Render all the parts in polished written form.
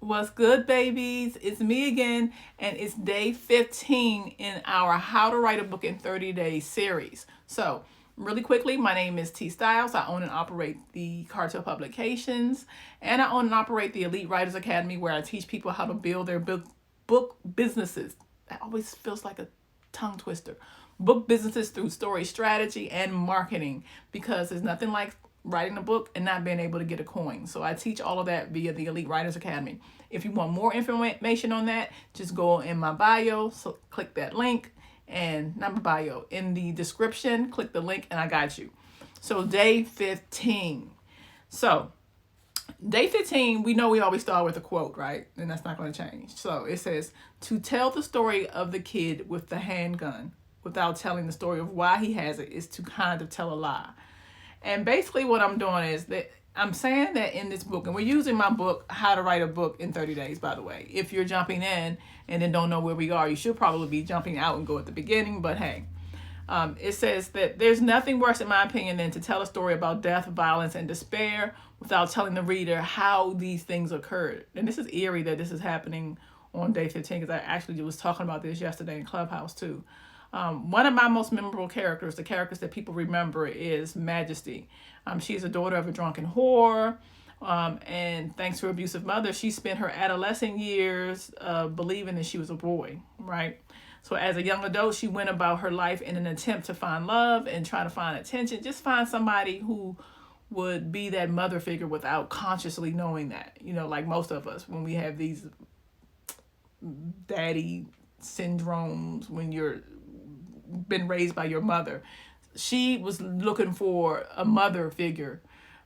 What's good, babies? It's me again, and it's day 15 in our How to Write a Book in 30 Days series. So, really quickly, my name is T Styles. I own and operate the Cartel Publications, and I own and operate the Elite Writers Academy, where I teach people how to build their book businesses. That always feels like a tongue twister. Book businesses through story strategy and marketing, because there's nothing like writing a book and not being able to get a coin. So I teach all of that via the Elite Writers Academy. If you want more information on that, just go in my bio. So click that link, and not my bio, in the description, click the link and I got you. So day 15. So day 15, we know we always start with a quote, right? And that's not going to change. So it says, to tell the story of the kid with the handgun without telling the story of why he has it is to kind of tell a lie. And basically what I'm doing is that I'm saying that in this book, and we're using my book, How to Write a Book in 30 Days, by the way. If you're jumping in and then don't know where we are, you should probably be jumping out and go at the beginning, but hey. It says that there's nothing worse, in my opinion, than to tell a story about death, violence, and despair without telling the reader how these things occurred. And this is eerie that this is happening on day 15, because I actually was talking about this yesterday in Clubhouse too. One of my most memorable characters, the characters that people remember, is Majesty. She is a daughter of a drunken whore. And thanks to her abusive mother, she spent her adolescent years believing that she was a boy, right? So as a young adult, she went about her life in an attempt to find love and try to find attention. Just find somebody who would be that mother figure without consciously knowing that. You know, like most of us, when we have these daddy syndromes, when you're been raised by your mother. She was looking for a mother figure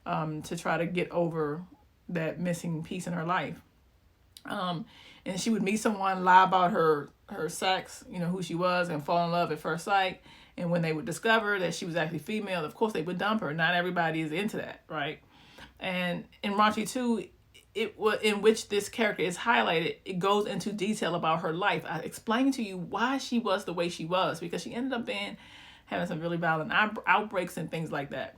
to try to get over that missing piece in her life. And she would meet someone, lie about her sex, you know, who she was, and fall in love at first sight. And when they would discover that she was actually female, of course they would dump her. Not everybody is into that, right? And in Raunchy 2, in which this character is highlighted, it goes into detail about her life. I explained to you why she was the way she was, because she ended up having some really violent outbreaks and things like that.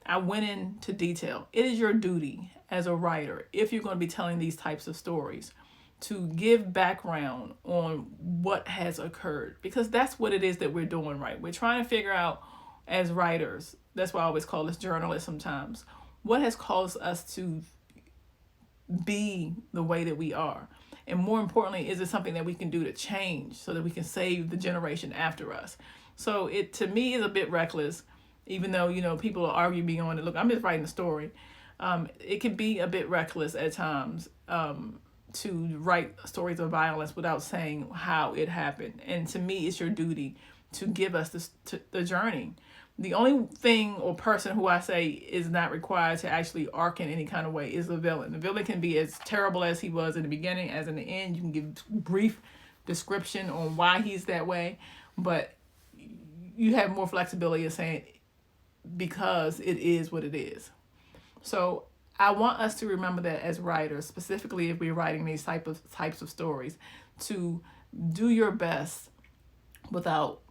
I went into detail. It is your duty as a writer, if you're going to be telling these types of stories, to give background on what has occurred, because that's what it is that we're doing, right? We're trying to figure out, as writers, that's why I always call this journalists sometimes, what has caused us to be the way that we are. And more importantly, is it something that we can do to change so that we can save the generation after us? So it, to me, is a bit reckless, even though, you know, people argue me on it. Look, I'm just writing a story. It can be a bit reckless at times to write stories of violence without saying how it happened. And to me, it's your duty to give us the journey. The only thing or person who I say is not required to actually arc in any kind of way is the villain. The villain can be as terrible as he was in the beginning as in the end. You can give brief description on why he's that way, but you have more flexibility of saying, because it is what it is. So I want us to remember that as writers, specifically if we're writing these types of stories, to do your best without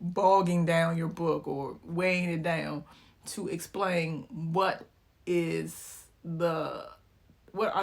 bogging down your book or weighing it down, to explain what are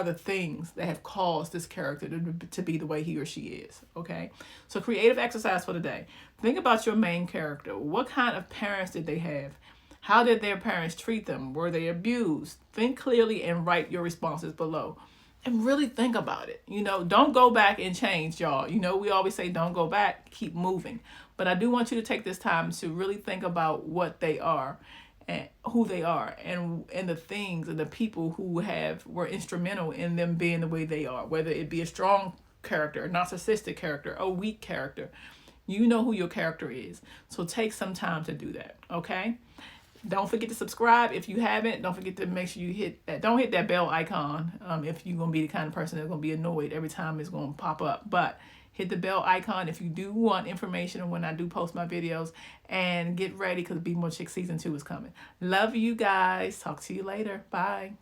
the things that have caused this character to be the way he or she is. Okay, so creative exercise for the day. Think about your main character. What kind of parents did they have? How did their parents treat them? Were they abused? Think clearly and write your responses below. And really think about it. You know, don't go back and change, y'all. You know, we always say don't go back, keep moving. But I do want you to take this time to really think about what they are and who they are, and the things and the people who were instrumental in them being the way they are, whether it be a strong character, a narcissistic character, a weak character. You know who your character is. So take some time to do that, okay? Don't forget to subscribe if you haven't. Don't forget to make sure you hit that. Don't hit that bell icon if you're going to be the kind of person that's going to be annoyed every time it's going to pop up. But hit the bell icon if you do want information on when I do post my videos. And get ready, because Be More Chick Season 2 is coming. Love you guys. Talk to you later. Bye.